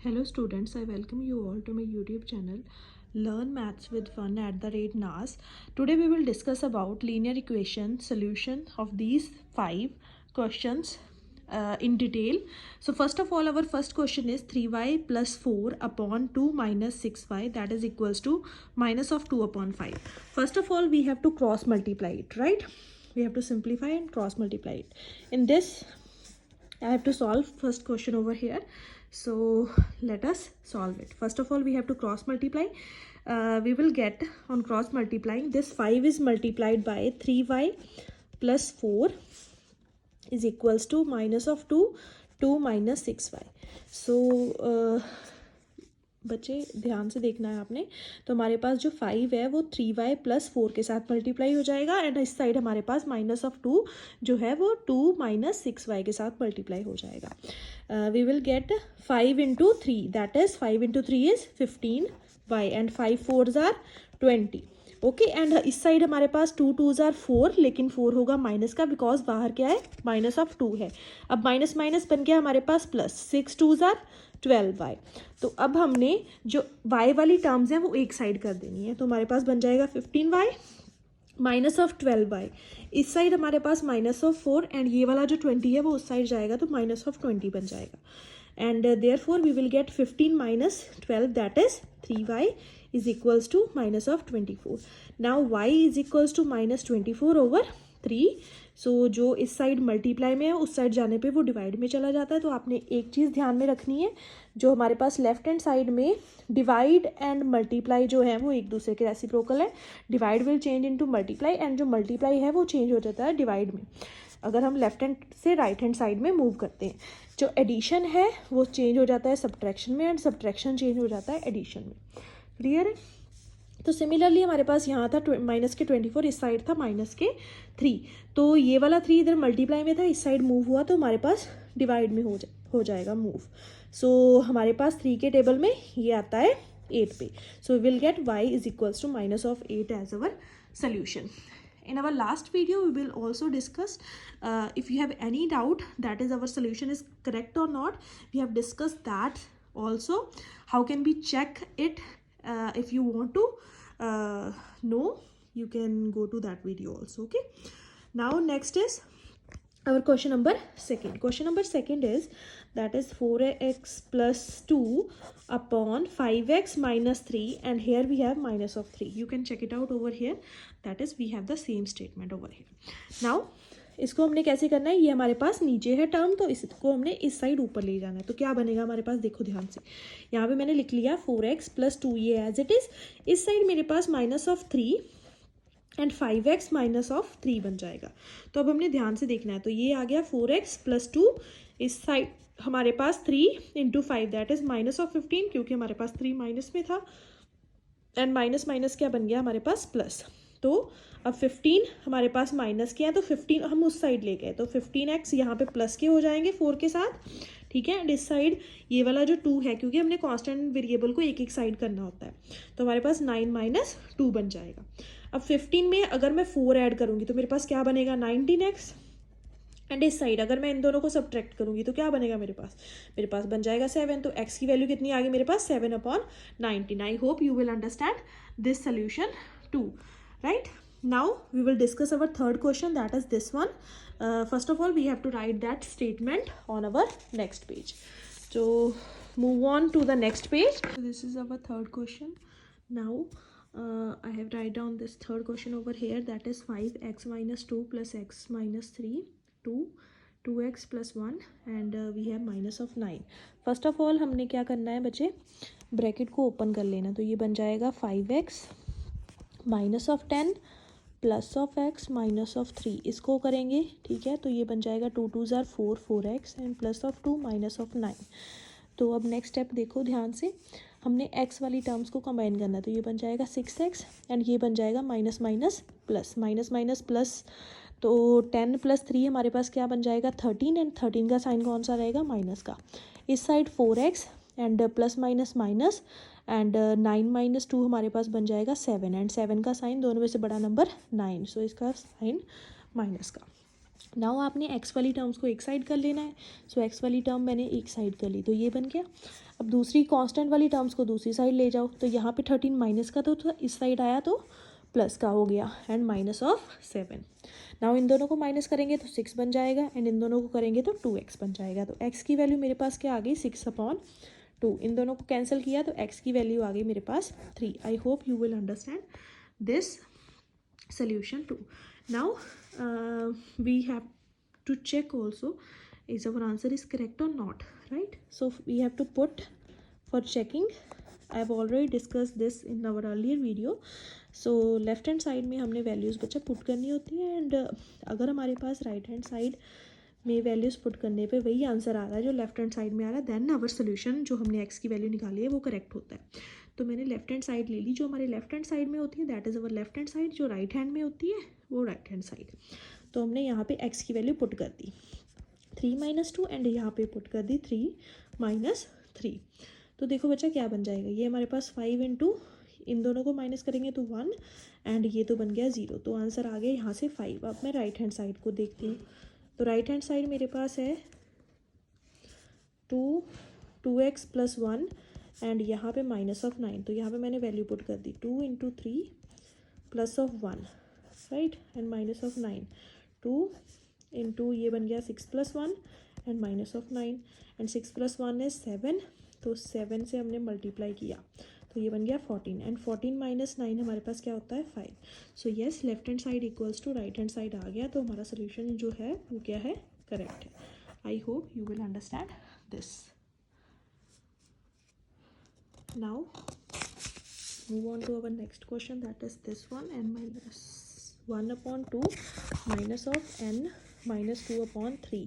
Hello students, I welcome you all to my YouTube channel Learn Maths with Fun @NAS. Today we will discuss about linear equation solution of these 5 questions in detail. So first of all, our first question is 3y plus 4 upon 2 minus 6y, that is equals to minus of 2 upon 5. First of all, we have to cross multiply it, right? We have to simplify and cross multiply it. In this I have to solve first question over here. So let us solve it. First of all, we have to cross multiply. We will get on cross multiplying, this 5 is multiplied by 3y plus 4 is equals to minus of 2 minus 6y. So बच्चे ध्यान से देखना है आपने. तो हमारे पास जो 5 है वो 3y प्लस 4 के साथ मल्टीप्लाई हो जाएगा एंड इस साइड हमारे पास माइनस ऑफ 2 जो है वो 2 माइनस 6y के साथ मल्टीप्लाई हो जाएगा. We will get 5 into 3, that is 5 into 3 is 15y and 5 4s are 20. Okay and इस साइड हमारे पास 2 2s आर 4, लेकिन 4 होगा माइनस का बिकॉज बाहर क्या है, माइनस ऑफ 2 है. अब माइनस माइनस बन गया हमारे पास प्लस, 6 2s आर 12y. तो अब हमने जो y वाली टर्म्स हैं वो एक साइड कर देनी है. तो हमारे पास बन जाएगा 15y माइनस ऑफ 12y. इस साइड हमारे पास माइनस ऑफ 4 एंड ये वाला जो 20 है वो उस साइड जाएगा तो माइनस ऑफ 20 बन जाएगा. And therefore we will get 15 minus 12, that is 3y is equals to minus of 24. Now y is equals to minus 24 over 3. सो जो इस साइड मल्टीप्लाई में है उस साइड जाने पे वो डिवाइड में चला जाता है. तो आपने एक चीज़ ध्यान में रखनी है, जो हमारे पास लेफ्ट हैंड साइड में डिवाइड एंड मल्टीप्लाई जो है वो एक दूसरे के रेसिप्रोकल है. Divide will change into multiply and जो मल्टीप्लाई है वो चेंज हो जाता है डिवाइड में अगर हम लेफ्ट हैंड से राइट हैंड साइड में मूव करते हैं. जो एडिशन है वो चेंज हो जाता है सब्ट्रैक्शन में एंड सब्ट्रैक्शन चेंज हो जाता है एडिशन में. क्लियर है? तो सिमिलरली हमारे पास यहाँ था माइनस के 24, इस साइड था माइनस के 3. तो ये वाला 3 इधर मल्टीप्लाई में था, इस साइड मूव हुआ तो हमारे पास डिवाइड में हो जाएगा मूव. सो हमारे पास 3 के टेबल में ये आता है 8 पे. So we will get y is equals to minus of 8 as our solution. In our last video we will also discuss if you have any doubt that is our solution is correct or not. We have discussed that also. How can we check it? If you want to know, you can go to that video also. Okay, now next is our question number second. Question number second is that is 4x plus 2 upon 5x minus 3 and here we have minus of 3. You can check it out over here, that is we have the same statement over here. Now इसको हमने कैसे करना है, ये हमारे पास नीचे है term तो इसको हमने इस साइड ऊपर ले जाना है. तो क्या बनेगा हमारे पास, देखो ध्यान से, यहाँ पे मैंने लिख लिया 4x प्लस 2 ये एज इट इज़. इस साइड मेरे पास minus of 3 and 5x minus of 3 बन जाएगा. तो अब हमने ध्यान से देखना है. तो ये आ गया 4x प्लस 2, इस साइड हमारे पास 3 into 5 that is minus of 15 क्योंकि हमारे पास 3 माइनस में था एंड माइनस माइनस क्या बन गया हमारे पास प्लस. तो अब 15 हमारे पास माइनस के हैं तो 15 हम उस साइड ले गए तो 15x यहाँ पे प्लस के हो जाएंगे 4 के साथ. ठीक है, एंड इस साइड ये वाला जो 2 है क्योंकि हमने कांस्टेंट वेरिएबल को एक एक साइड करना होता है तो हमारे पास 9 माइनस 2 बन जाएगा. अब 15 में अगर मैं 4 ऐड करूँगी तो मेरे पास क्या बनेगा 19x एंड इस साइड अगर मैं इन दोनों को सब्ट्रैक्ट करूँगी तो क्या बनेगा मेरे पास बन जाएगा 7. तो x की वैल्यू कितनी आ गई मेरे पास 7 upon 19. I hope you will understand this solution too. Right, now we will discuss our third question, that is this one. First of all we have to write that statement on our next page. So move on to the next page. So this is our third question. Now I have write down this third question over here, that is 5x minus 2 plus x minus 3 2x plus 1 and we have minus of 9. first of all हमने क्या करना है बच्चे, bracket को open कर लेना. तो ये बन जाएगा 5x minus of 10 plus of x minus of 3, इसको करेंगे. ठीक है, तो ये बन जाएगा 2 2s are 4x and plus of 2 minus of 9. तो अब नेक्स्ट स्टेप देखो ध्यान से, हमने x वाली टर्म्स को कंबाइन करना है. तो ये बन जाएगा 6x एंड ये बन जाएगा minus minus plus, minus minus plus. तो 10 प्लस 3 हमारे पास क्या बन जाएगा 13 एंड 13 का साइन कौन सा रहेगा माइनस का. इस side 4x and plus minus minus and 9 minus 2 हमारे पास बन जाएगा 7 एंड 7 का साइन दोनों में से बड़ा नंबर 9. सो इसका साइन माइनस का. नाउ आपने एक्स वाली टर्म्स को एक साइड कर लेना है। सो एक्स वाली टर्म मैंने एक साइड कर ली, तो ये बन गया। अब दूसरी कांस्टेंट वाली टर्म्स को दूसरी साइड ले जाओ, तो यहाँ पे 13 माइनस का तो था, इस साइड आया तो प्लस का हो गया, and minus of 7। Now in दोनों को माइनस करेंगे तो 6 बन जाएगा, एंड इन दोनों को करेंगे तो 2x बन जाएगा। तो x की वैल्यू मेरे पास क्या आ गई, 6/2। इन दोनों को कैंसिल किया तो x की वैल्यू आ गई मेरे पास 3। आई hope you will understand this solution too. Now we have to check also is our answer is correct or not, right? So we have to put for checking. I have already discussed this in our earlier video. So left hand side में हमने values बच्चा put करनी होती है, and अगर हमारे पास right hand side में values put करने पे वही आंसर आ रहा है जो लेफ्ट हैंड साइड में आ रहा है, देन आवर सोल्यूशन जो हमने एक्स की वैल्यू निकाली है वो करेक्ट होता है। तो मैंने लेफ्ट हैंड साइड ले ली, जो हमारे लेफ्ट हैंड साइड में होती है that is our left hand side, जो राइट हैंड में होती है वो राइट हैंड साइड। तो हमने यहाँ पे एक्स की वैल्यू पुट कर दी 3 - 2, एंड यहाँ पे पुट कर दी 3 - 3। तो देखो बच्चा क्या बन जाएगा, ये हमारे पास 5 × इन दोनों को माइनस करेंगे तो 1, एंड ये तो बन गया 0। तो आंसर आ गया यहाँ से 5। अब मैं राइट हैंड साइड को देखती हूँ, तो राइट हैंड साइड मेरे पास है 2x + 1, एंड यहाँ पे -9। तो यहाँ पे मैंने वैल्यू पुट कर दी 2 × 3 + 1, राइट, एंड -9। 2 × ये बन गया 6 + 1 एंड -9, एंड 6 + 1 is 7। तो 7 से हमने मल्टीप्लाई किया तो ये बन गया 14, एंड 14 - 9 हमारे पास क्या होता है 5। So yes, left hand side equals to right hand side आ गया, तो हमारा सोल्यूशन जो है वो क्या है, करेक्ट है। आई hope you will understand this. Now move on to our next question, that is this one, n-1/2 minus of n-2/3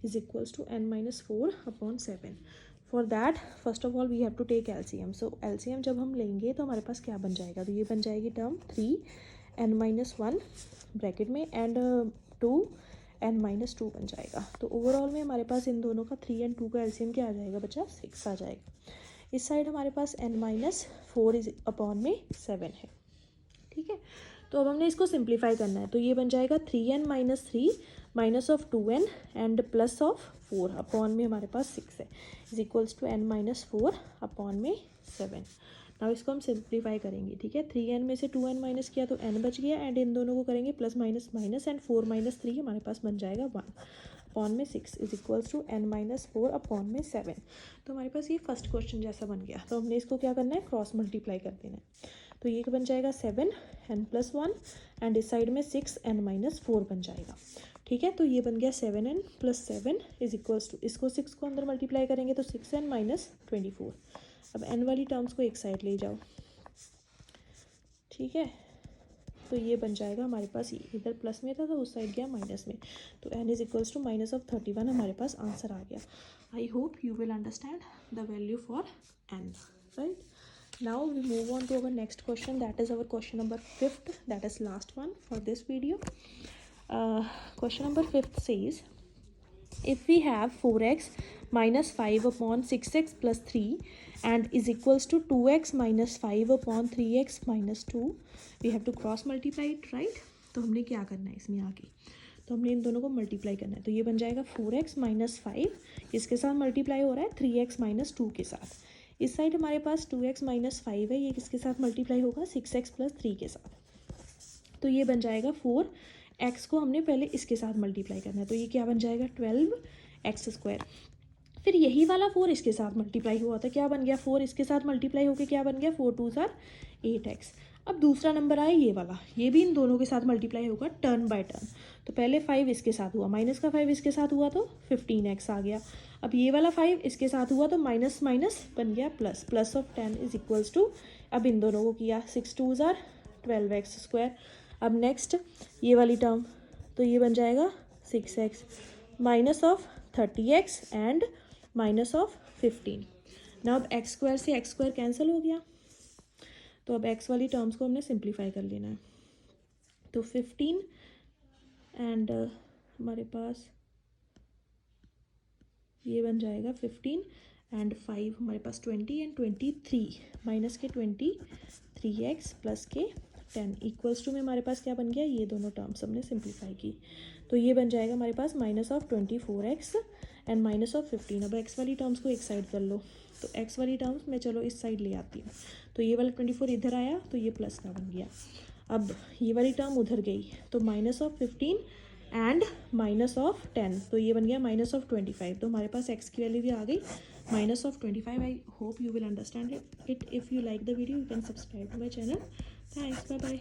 is equals to n-4/7। For that first of all we have to take LCM. So LCM जब हम लेंगे तो हमारे पास क्या बन जाएगा, तो ये बन जाएगी टर्म 3n-1 ब्रैकेट में एंड 2n-2 बन जाएगा। तो ओवरऑल में हमारे पास इन दोनों का 3 और 2 का LCM क्या आ जाएगा बच्चा, 6 आ जाएगा। इस साइड हमारे पास n-4/7 है, ठीक है। तो अब हमने इसको सिंप्लीफाई करना है, तो ये बन जाएगा 3n - 3 minus of 2n and plus of 4 upon में हमारे पास 6 है, is equals to n-4/7। Now इसको हम सिंप्लीफाई करेंगे, ठीक है। 3n में से 2n माइनस किया तो n बच गया, एंड इन दोनों को करेंगे प्लस माइनस माइनस, एंड 4 - 3 हमारे पास बन जाएगा 1 अपॉन में 6 इज इक्वल्स टू n-4/7। तो हमारे पास ये फर्स्ट क्वेश्चन जैसा बन गया। तो हमने इसको क्या करना है, क्रॉस मल्टीप्लाई कर देना है। तो ये बन जाएगा 7n+1 एंड इस साइड में 6n-4 बन जाएगा, ठीक है। तो ये बन गया 7n+7 इज इक्वल्स टू, इसको 6 को अंदर मल्टीप्लाई करेंगे तो 6n - 24। अब n वाली टर्म्स को एक साइड ले जाओ, ठीक है। तो ये बन जाएगा हमारे पास, ये इधर प्लस में था तो उस साइड गया माइनस में, तो n इज इक्वल्स टू -31 हमारे पास आंसर आ गया। आई hope you will understand the value for n, right. Now we move on to our next question, that is our question number 5th, that is last one for this video. Question number 5th says, if we have 4x minus 5/6x plus 3 and is equals to 2x minus 5/3x minus 2, we have to cross multiply it, right? तो हमने क्या करना है इसमें आगे, तो हमने इन दोनों को मल्टीप्लाई करना है। तो ये बन जाएगा 4x - 5, इसके साथ मल्टीप्लाई हो रहा है 3x - 2 के साथ। इस साइड हमारे पास 2x - 5 है, ये किसके साथ मल्टीप्लाई होगा, 6x + 3 के साथ। तो ये बन जाएगा 4x को हमने पहले इसके साथ मल्टीप्लाई करना है, तो ये क्या बन जाएगा 12x²। फिर यही वाला 4 इसके साथ मल्टीप्लाई हुआ था, क्या बन गया, 4 इसके साथ मल्टीप्लाई होकर क्या बन गया, 4 × 2 = 8x। अब दूसरा नंबर आया ये वाला, ये भी इन दोनों के साथ मल्टीप्लाई होगा टर्न बाय टर्न। तो पहले 5 इसके साथ हुआ, माइनस का 5 इसके साथ हुआ तो 15x आ गया। अब ये वाला 5 इसके साथ हुआ तो माइनस माइनस बन गया plus, plus of 10 is equals to, अब इन दोनों को किया 6 × 2 = 12x²। अब नेक्स्ट ये वाली टर्म, तो ये बन जाएगा 6x minus of 30x and minus of 15। ना अब x² से x² कैंसिल हो गया, तो अब x वाली टर्म्स को हमने सिंप्लीफाई कर लेना है। तो 15 एंड हमारे पास ये बन जाएगा 15 एंड 5 हमारे पास 20 एंड 23 माइनस के 23x प्लस के 10 इक्वल्स टू में हमारे पास क्या बन गया, ये दोनों टर्म्स हमने सिंप्लीफाई की। तो ये बन जाएगा हमारे पास -24x एंड -15। अब x वाली टर्म्स को एक साइड कर लो, तो x वाली टर्म्स मैं चलो इस साइड ले आती हूँ, तो ये वाला 24 इधर आया तो ये प्लस का बन गया। अब ये वाली टर्म उधर गई तो -15 एंड -10, तो ये बन गया -25। तो हमारे पास x की वैल्यू भी आ गई -25। I hope you will understand it. If you like the video you can subscribe to my channel. Thanks, bye bye.